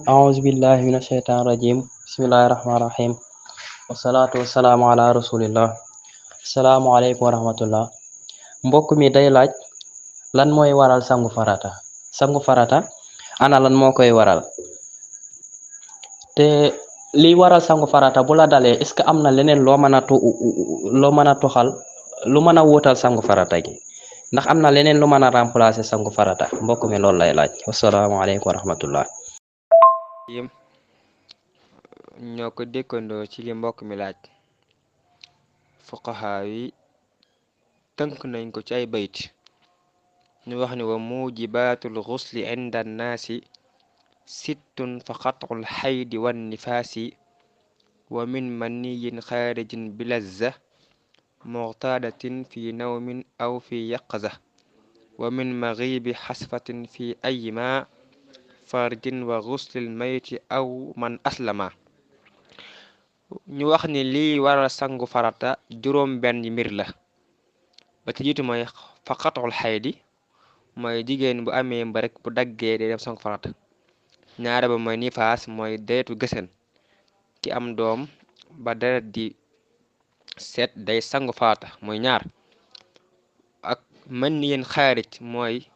أعوذ بالله من الشيطان الرجيم بسم الله الرحمن الرحيم والصلاة والسلام على رسول الله asalaamaaleykum wa rahmatullah. Mbokk mi day laaj lan mooy waral sangu farata. Sangu farata ana lan moo koy waral, te liy waral sangu farata bu la dalee est-ce que am na leneen loo mën a toxal lu mën a wuutal sangu farata gi, ndax am na leneen lu mën a remplacer sangu farata. Mbokk mi loolu lay laaj. Wasalaamaaleykum wa rahmatullah. yim ñoo ko dékkandoo ci li mbokk mi laaj. fuqaha yi tënk nañ ko ci ay bayt ñu wax ni wa mujibatul xusli inda annaasi sittun fa xatul xaydi wan nifaasi wa min maniyin xaarijin bilazza muqtaadatin fi nawmin aw fi yaqaza wa min maghibi xasfatin fi ayma farjin wa xuslil mayti aw man aslama. ñu wax ni lii waral sangu farata juróom benn mbir la. ba ci jiitu mooy faqatul xaydi, mooy jigéen bu amee mbërëk bu daggee day dem sangu farata. ñaare ba mooy nifaas, mooy deretu gësen, ki am doom ba deret di seet day sangu farata mooy ñaar. ak mën ni yéen xaarij, mooy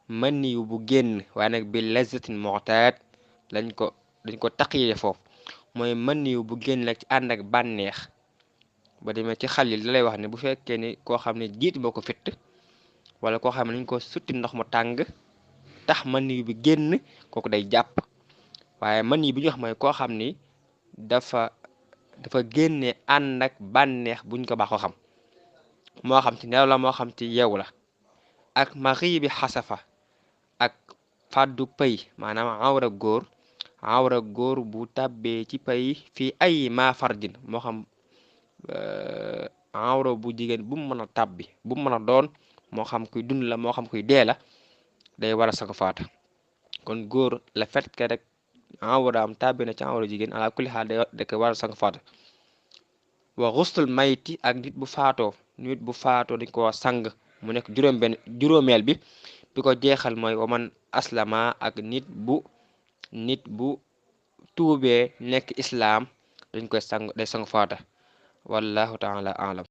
mën ni yu bu génn waaye nag bi lazzatin mu'taad dañ ko taqiyee foofu, mooy mën yu bu génn nag ci ànd ak bànneex. ba demee ci xalil da lay wax ne bu fekkee ni koo xam ne jiit moo ko fitt wala koo xam ne dañ ko sutti ndox mu tàng tax mën yu bi génn, kooku day jàpp. waaye mën yi bi ñu wax mooy koo xam ni dafa génne ànd ak bànneex buñ ko baaxoo xam, moo xam ci nelaw la moo xam ci yeewu la. ak maxi bi xasafa, ak fàddu pëy, maanaam awra góor bu tàbbee ci pay fii ay maa farjin, moo xam awra bu jigéen bu mu mën a tàbbi bu mu mën a doon, moo xam kuy dund la moo xam kuy dee la, day war a sangu farata. kon góor la fait que rek awra am tàbbi na ci awra jigéen ala kulli xaal da koy war a sangu farata. wa xuslul mayti, ak nit bu faatoo dañ ko sang, mu nekk juróomeel bi ko jeexal mooy waman aslama, ak nit bu tuubee nekk islaam dañ koy day sangu farata. wallahu taala alam.